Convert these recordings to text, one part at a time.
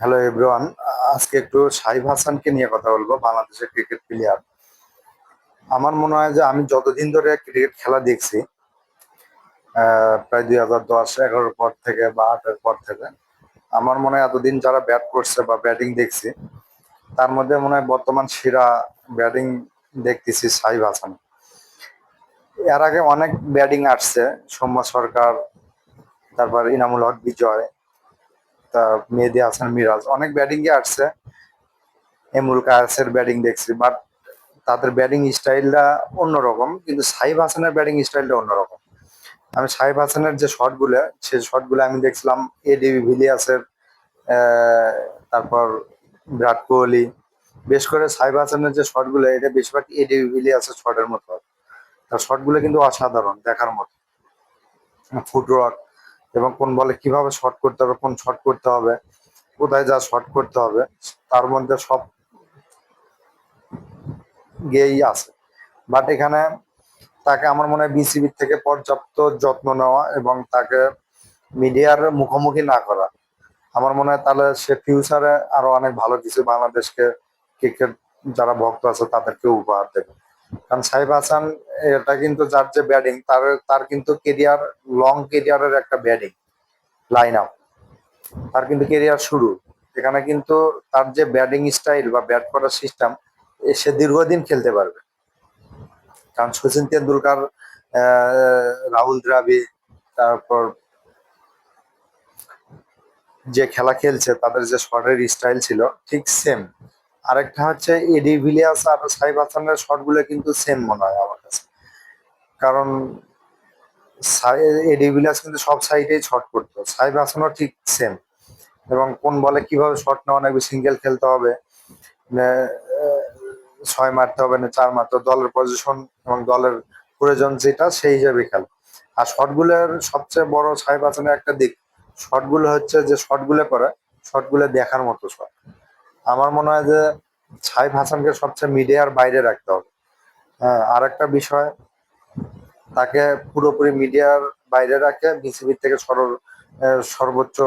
Hello everyone. আজকে একটু সাইফ হাসানকে নিয়ে কথা বলবো, বাংলাদেশের ক্রিকেট প্লেয়ার। আমার মনে হয় যে আমি যতদিন ধরে ক্রিকেট খেলা দেখছি, প্রায় 2010-11 পর থেকে বা 8-এর পর থেকে, আমার মনে হয় এতদিন যারা ব্যাট করছে বা ব্যাটিং দেখছি, তার মধ্যে মনে হয় বর্তমান সেরা ব্যাটিং দেখতেছি সাইফ হাসান। এর আগে অনেক ব্যাটিং আসছে, সৌম্য সরকার, তারপর ইনামুল হক বিজয়, মেহেদী হাসান মিরাজ, অনেক ব্যাটিং এ আসছে। এমরুল কায়াসের ব্যাটিং দেখছি, বাট তাদের ব্যাটিং স্টাইলটা অন্যরকম, কিন্তু সাইফ হাসানের ব্যাটিং স্টাইলটা অন্যরকম। আমি সাইফ হাসানের যে শটগুলো, সেই শটগুলো আমি দেখছিলাম এডিবি ভিলিয়ার্সের, আহ, তারপর বিরাট কোহলি। বেশ করে সাইফ হাসানের যে শটগুলো, এটা বেশিরভাগ এডিবি ভিলিয়ার্সের শটের মতো। তার শটগুলো কিন্তু অসাধারণ দেখার মতো। ফুটওয়ার্ক এবং কোন বলে কিভাবে শট করতে হবে, কোন শট করতে হবে, কোথায় যা শট করতে হবে, তার মধ্যে সব গেয়েই আছে। বাট এখানে তাকে আমার মনে হয় বিসিবি থেকে পর্যাপ্ত যত্ন নেওয়া এবং তাকে মিডিয়ার মুখোমুখি না করা। আমার মনে হয় তাহলে সে ফিউচারে আরো অনেক ভালো কিছু বাংলাদেশকে, ক্রিকেট যারা ভক্ত আছে তাদেরকে উপহার দেবে। কারণ সাইফ হাসান, এটা কিন্তু যার যে ব্যাটিং, তার তার কিন্তু কেরিয়ার, লং কেরিয়ারের একটা ব্যাটিং লাইন আপ, তার কিন্তু কেরিয়ার শুরু এখানে। কিন্তু তার যে ব্যাটিং স্টাইল বা ব্যাট করার সিস্টেম, সে দীর্ঘদিন খেলতে পারবে। কারণ সচিন তেন্ডুলকার, রাহুল দ্রাবিড়, তারপর যে খেলা খেলছে, তাদের যে শটের স্টাইল ছিল ঠিক সেম। আরেকটা হচ্ছে এডি ভিলিয়ার্স আর সাইফ হাসানের শট গুলো কিন্তু সেম মনে হয় আমার কাছে। কারণ এডি ভিলিয়ার্স কিন্তু সব সাইডেই শট করতো, সাইফ হাসানও ঠিক সেম। এবং কোন বলে কিভাবে শট নেওয়া লাগবে, সিঙ্গেল খেলতে হবে না, ছয় মারতে হবে না চার মারতে হবে, দলের পজিশন এবং দলের প্রয়োজন যেটা সেই হিসাবে খেলে। আর শটগুলোর সবচেয়ে বড় সাইফ হাসানের একটা দিক, শটগুলো হচ্ছে যে শটগুলো করে, শটগুলো দেখার মতো শট। আমার মনে হয় যে সাইফ হাসানকে সবচেয়ে মিডিয়ার বাইরে রাখতে হবে। হ্যাঁ, আর একটা বিষয়, তাকে পুরোপুরি মিডিয়ার বাইরে রাখে বিসিবি থেকে সর্বোচ্চ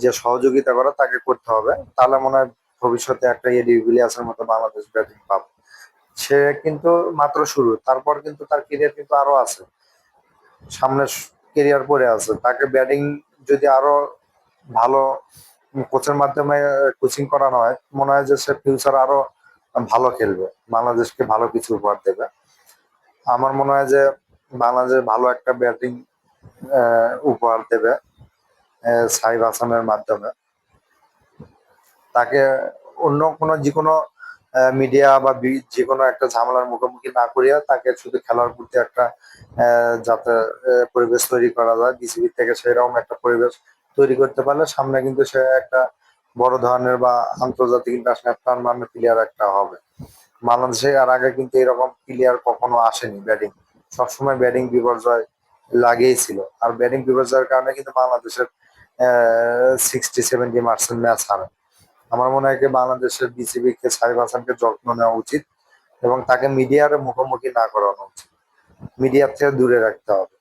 যে সহযোগিতা করা তাকে করতে হবে। তাহলে মনে হয় ভবিষ্যতে একটা এডি ভিলিয়ার্সের মতো বাংলাদেশ ব্যাটিং পাবে। সে কিন্তু মাত্র শুরু, তারপর কিন্তু তার কেরিয়ার কিন্তু আরো আছে, সামনে কেরিয়ার পড়ে আছে। তাকে ব্যাটিং যদি আরো ভালো কোচের মাধ্যমে কোচিং করানো হয়, মনে হয় যে সে ফিউচার আরো ভালো খেলবে, বাংলাদেশকে ভালো কিছু উপহার দেবে। আমার মনে হয় যে বাংলাদেশ ভালো একটা ব্যাটিং উপহার দেবে সাইফ হাসানের মাধ্যমে। তাকে অন্য কোনো যে কোনো মিডিয়া বা যে কোনো একটা ঝামেলার মুখোমুখি না করিয়া তাকে শুধু খেলার প্রতি একটা যাতে পরিবেশ তৈরি করা যায় বিসিবি থেকে, সেরকম একটা পরিবেশ তৈরি করতে পারলে সামনে কিন্তু সে একটা বড় ধরনের বা আন্তর্জাতিক ইন্টারন্যাশনাল টুর্নামেন্ট প্লেয়ার একটা হবে। বাংলাদেশে আর আগে কিন্তু এরকম প্লেয়ার কখনো আসেনি ব্যাটিং, সবসময় ব্যাটিং বিপর্যয় লাগিয়েছিল। আর ব্যাটিং বিপর্যয়ের কারণে কিন্তু বাংলাদেশের 60-70 মার্চের ম্যাচ হারে। আমার মনে হয় কি বাংলাদেশের বিসিবি কে সাইফ হাসানকে যত্ন নেওয়া উচিত এবং তাকে মিডিয়ার মুখোমুখি না করানো উচিত, মিডিয়ার থেকে দূরে রাখতে হবে।